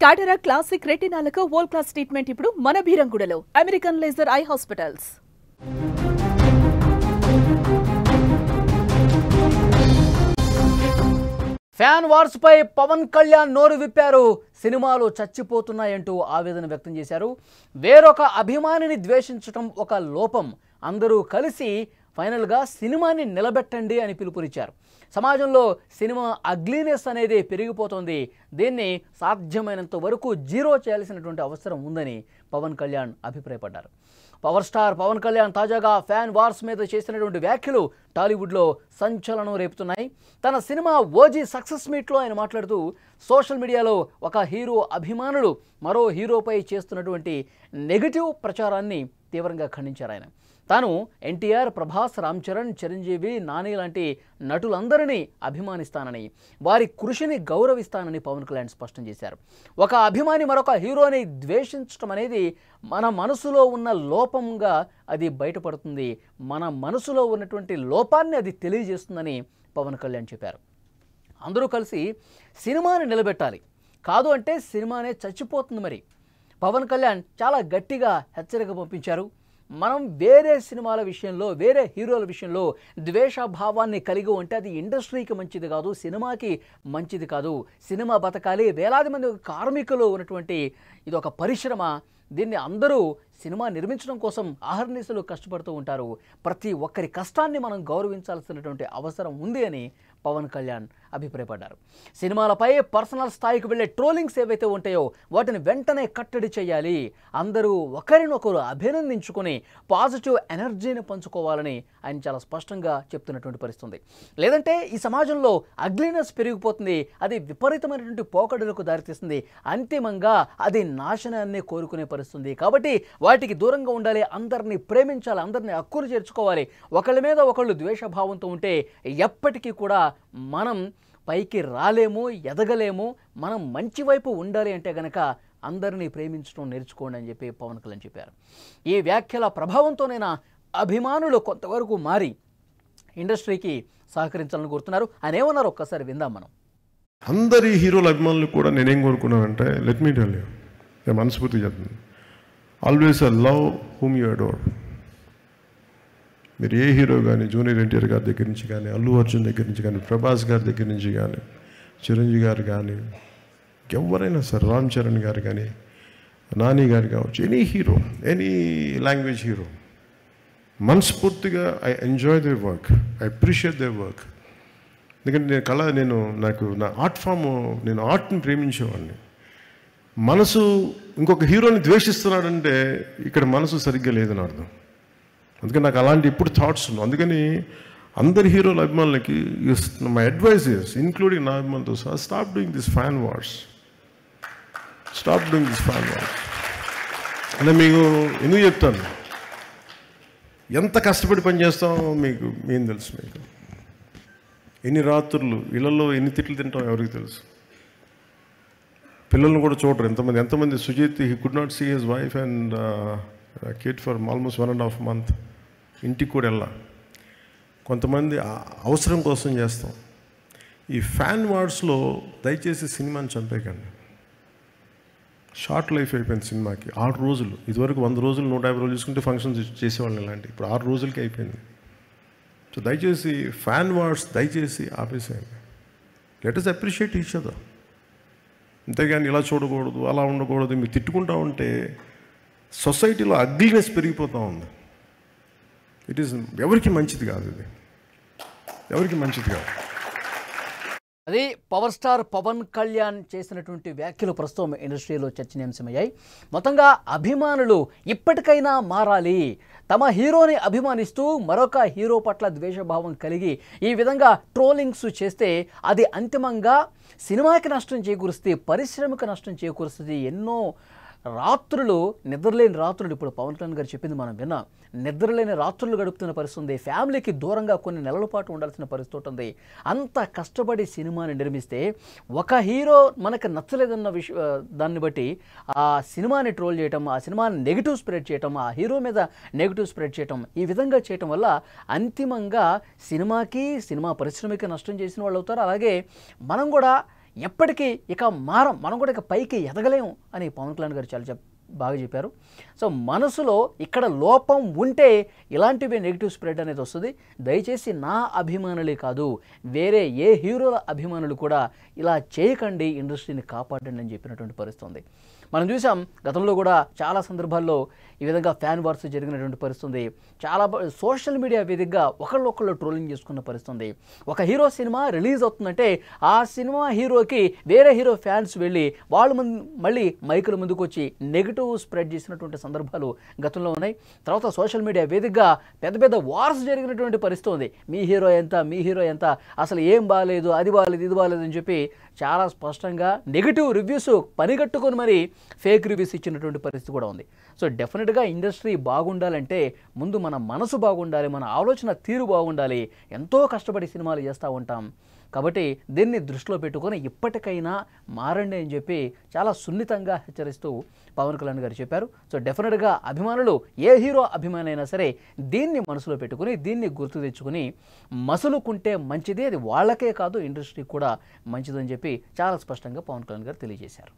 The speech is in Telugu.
టాటరా క్లాసిక్ రెటినాలకు వరల్డ్ క్లాస్ ట్రీట్మెంట్ ఇప్పుడు మన బీరంగూడలో American laser eye hospitals. Fan wars పై పవన్ కళ్యాణ్ నోరు విప్పారు. సినిమాలు చచ్చిపోతున్నాయంటూ ఆవేదన వ్యక్తం చేశారు. వేరొక అభిమానిని ద్వేషించడం ఒక లోపం, అందరూ కలిసి ఫైనల్గా సినిమాని నిలబెట్టండి అని పిలుపునిచ్చారు. సమాజంలో సినిమా అగ్లీనెస్ అనేది పెరిగిపోతుంది, దీన్ని సాధ్యమైనంత వరకు జీరో చేయాల్సినటువంటి అవసరం ఉందని పవన్ కళ్యాణ్ అభిప్రాయపడ్డారు. పవర్ స్టార్ పవన్ కళ్యాణ్ తాజాగా ఫ్యాన్ వార్స్ మీద చేసినటువంటి వ్యాఖ్యలు టాలీవుడ్లో సంచలనం రేపుతున్నాయి. తన సినిమా ఓజీ సక్సెస్ మీట్లో ఆయన మాట్లాడుతూ సోషల్ మీడియాలో ఒక హీరో అభిమానులు మరో హీరోపై చేస్తున్నటువంటి నెగిటివ్ ప్రచారాన్ని తీవ్రంగా ఖండించారు. ఆయన తాను ఎన్టీఆర్, ప్రభాస్, రామ్ చరణ్, చిరంజీవి, నాని లాంటి నటులందరినీ అభిమానిస్తానని, వారి కృషిని గౌరవిస్తానని పవన్ కళ్యాణ్ స్పష్టం చేశారు. ఒక అభిమాని మరొక హీరోని ద్వేషించడం అనేది మన మనసులో ఉన్న లోపంగా అది బయటపడుతుంది, మన మనసులో ఉన్నటువంటి లోపాన్ని అది తెలియజేస్తుందని పవన్ కళ్యాణ్ చెప్పారు. అందరూ కలిసి సినిమాని నిలబెట్టాలి, కాదు అంటే సినిమానే చచ్చిపోతుంది. మరి పవన్ కళ్యాణ్ చాలా గట్టిగా హెచ్చరిక పంపించారు. మనం వేరే సినిమాల విషయంలో, వేరే హీరోల విషయంలో ద్వేషభావాన్ని కలిగి ఉంటే అది ఇండస్ట్రీకి మంచిది కాదు, సినిమాకి మంచిది కాదు. సినిమా బతకాలి, వేలాది మంది కార్మికులు ఉన్నటువంటి ఇది ఒక పరిశ్రమ, దీన్ని అందరూ సినిమా నిర్మించడం కోసం అహర్నిశలు కష్టపడుతూ ఉంటారు. ప్రతి ఒక్కరి కష్టాన్ని మనం గౌరవించాల్సినటువంటి అవసరం ఉంది అని పవన్ కళ్యాణ్ అభిప్రాయపడ్డారు. సినిమాలపై పర్సనల్ స్థాయికి వెళ్ళే ట్రోలింగ్స్ ఏవైతే ఉంటాయో వాటిని వెంటనే కట్టడి చేయాలి, అందరూ ఒకరినొకరు అభినందించుకొని పాజిటివ్ ఎనర్జీని పంచుకోవాలని ఆయన చాలా స్పష్టంగా చెప్తున్నటువంటి పరిస్థితుంది. లేదంటే ఈ సమాజంలో అగ్లీనెస్ పెరిగిపోతుంది, అది విపరీతమైనటువంటి పోకడలకు దారితీస్తుంది, అంతిమంగా అది నాశనాన్ని కోరుకునే పరిస్థితుంది. కాబట్టి వాటికి దూరంగా ఉండాలి, అందరినీ ప్రేమించాలి, అందరినీ హక్కును చేర్చుకోవాలి. ఒకళ్ళ మీద ఒకళ్ళు ద్వేషభావంతో ఉంటే ఎప్పటికీ కూడా మనం పైకి రాలేము, ఎదగలేము. మనం మంచి వైపు ఉండాలి అంటే గనక అందరినీ ప్రేమించడం నేర్చుకోండి అని చెప్పి పవన్ కళ్యాణ్ చెప్పారు. ఈ వ్యాఖ్యల ప్రభావంతోనైనా అభిమానులు కొంతవరకు మారి ఇండస్ట్రీకి సహకరించాలని కోరుతున్నారు. ఆయన ఏమన్నారు ఒక్కసారి విందాం మనం. అందరి హీరోల అభిమానులు కూడా నేనేం కోరుకున్నానంటే, లెట్ మీ టెల్ యూ, నేను మనస్ఫూర్తిగా చెప్తున్నాను, always love whom you adore. మీరు ఏ హీరో కానీ, జూనియర్ ఎన్టీఆర్ గారి దగ్గర నుంచి కానీ, అల్లు అర్జున్ దగ్గర నుంచి కానీ, ప్రభాస్ గారి దగ్గర నుంచి కానీ, చిరంజీవి గారు కానీ, ఎవరైనా సరే, రామ్ చరణ్ గారు కానీ, నాని గారు కావచ్చు, any hero, any language hero, మనస్ఫూర్తిగా I enjoy their work, I appreciate their work. ఎందుకంటే నాకు నా ఆర్ట్ ఫామ్, నేను ఆర్ట్ని ప్రేమించేవాడిని. మనసు ఇంకొక హీరోని ద్వేషిస్తున్నాడంటే ఇక్కడ మనసు సరిగ్గా లేదని అర్థం. అందుకని నాకు అలాంటి ఇప్పుడు థాట్స్ ఉన్నాయి. అందుకని అందరి హీరోల అభిమానులకి మై అడ్వైస్ ఇస్, ఇంక్లూడింగ్ నా అభిమానులతో సహా, stop doing this fan wars, stop doing this fan wars. అంటే మీకు ఎందుకు చెప్తాను, ఎంత కష్టపడి పనిచేస్తామో మీకు ఏం తెలుసు. మీకు ఎన్ని రాత్రులు ఇళ్లలో ఎన్ని తిట్లు తింటామో ఎవరికి తెలుసు. పిల్లలను కూడా చూడరు ఎంతమంది Sujith, he could not see his wife and kid for almost 1.5 months. ఇంటికి కూడా వెళ్ళా. కొంతమంది అవసరం కోసం చేస్తాం. ఈ ఫ్యాన్ వార్స్లో దయచేసి సినిమాని చంపేయకండి. షార్ట్ లైఫ్ అయిపోయింది సినిమాకి. 6 రోజులు, ఇదివరకు 100 రోజులు 150 రోజులు చూసుకుంటే ఫంక్షన్స్ చేసేవాళ్ళని, ఇలాంటి ఇప్పుడు 6 రోజులకి అయిపోయింది. సో దయచేసి ఫ్యాన్ వార్స్ దయచేసి ఆపేసేయండి. Let us appreciate each other. అంతేగాని ఇలా చూడకూడదు, అలా ఉండకూడదు, మీరు తిట్టుకుంటా ఉంటే సొసైటీలో అగ్లీనెస్ పెరిగిపోతూ ఉంది. ఇట్ ఈస్ ఎవరికి మంచిది కాదు, ఇది ఎవరికి మంచిది కాదు. అది పవర్ స్టార్ పవన్ కళ్యాణ్ చేసినటువంటి వ్యాఖ్యలు ప్రస్తుతం ఇండస్ట్రీలో చర్చనీయాంశమయ్యాయి. మొత్తంగా అభిమానులు ఇప్పటికైనా మారాలి. తమ హీరోని అభిమానిస్తూ మరొక హీరో పట్ల ద్వేషభావం కలిగి ఈ విధంగా ట్రోలింగ్స్ చేస్తే అది అంతిమంగా సినిమాకి నష్టం చేకూరుస్తుంది, పరిశ్రమకు నష్టం చేకూరుస్తుంది. ఎన్నో రాత్రులు, నిద్రలేని రాత్రులు, ఇప్పుడు పవన్ కళ్యాణ్ గారు చెప్పింది మనం విన్నాం, నిద్రలేని రాత్రులు గడుపుతున్న పరిస్థితి ఉంది. ఫ్యామిలీకి దూరంగా కొన్ని నెలల పాటు ఉండాల్సిన పరిస్థితి ఉంటుంది. అంత కష్టపడి సినిమాని నిర్మిస్తే ఒక హీరో మనకు నచ్చలేదన్న దాన్ని బట్టి ఆ సినిమాని ట్రోల్ చేయటం, ఆ సినిమాని నెగిటివ్ స్ప్రెడ్ చేయటం, ఆ హీరో మీద నెగిటివ్ స్ప్రెడ్ చేయటం, ఈ విధంగా చేయటం వల్ల అంతిమంగా సినిమాకి, సినిమా పరిశ్రమకి నష్టం చేసిన వాళ్ళు అవుతారు. అలాగే మనం కూడా ఎప్పటికీ ఇక మనం కూడా ఇక పైకి ఎదగలేము అని పవన్ కళ్యాణ్ గారు చాలా బాగా చెప్పారు. సో మనసులో ఇక్కడ లోపం ఉంటే ఇలాంటివి నెగిటివ్ స్ప్రెడ్ అనేది వస్తుంది. దయచేసి నా అభిమానులే కాదు, వేరే ఏ హీరోల అభిమానులు కూడా ఇలా చేయకండి, ఇండస్ట్రీని కాపాడండి అని చెప్పినటువంటి పరిస్థితి ఉంది. మనం చూసాం గతంలో కూడా చాలా సందర్భాల్లో ఈ విధంగా ఫ్యాన్ వార్స్ జరిగినటువంటి పరిస్థితి. చాలా సోషల్ మీడియా వేదికగా ఒకళ్ళొకళ్ళు ట్రోలింగ్ చేసుకున్న పరిస్థితి. ఒక హీరో సినిమా రిలీజ్ అవుతుందంటే ఆ సినిమా హీరోకి వేరే హీరో ఫ్యాన్స్ వెళ్ళి వాళ్ళు మళ్ళీ మైకుల ముందుకు వచ్చి నెగిటివ్ స్ప్రెడ్ చేసినటువంటి సందర్భాలు గతంలో ఉన్నాయి. తర్వాత సోషల్ మీడియా వేదికగా పెద్ద పెద్ద వార్స్ జరిగినటువంటి పరిస్థితి ఉంది. మీ హీరో ఎంత, అసలు ఏం బాగాలేదు, అది బాగాలేదు, ఇది బాగాలేదు అని చెప్పి చాలా స్పష్టంగా నెగిటివ్ రివ్యూస్ పనిగట్టుకొని మరి ఫేక్ రివ్యూస్ ఇచ్చినటువంటి పరిస్థితి కూడా ఉంది. సో డెఫినెట్గా ఇండస్ట్రీ బాగుండాలంటే ముందు మన మనసు బాగుండాలి, మన ఆలోచన తీరు బాగుండాలి. ఎంతో కష్టపడి సినిమాలు చేస్తూ ఉంటాం కాబట్టి దీన్ని దృష్టిలో పెట్టుకొని ఇప్పటికైనా మారండి అని చెప్పి చాలా సున్నితంగా హెచ్చరిస్తూ పవన్ కళ్యాణ్ గారు చెప్పారు. సో డెఫినెట్గా అభిమానులు ఏ హీరో అభిమాని అయినా సరే దీన్ని మనసులో పెట్టుకుని దీన్ని గుర్తు తెచ్చుకుని మసులుకుంటే మంచిది. అది వాళ్ళకే కాదు ఇండస్ట్రీకి కూడా మంచిదని చెప్పి చాలా స్పష్టంగా పవన్ కళ్యాణ్ గారు తెలియజేశారు.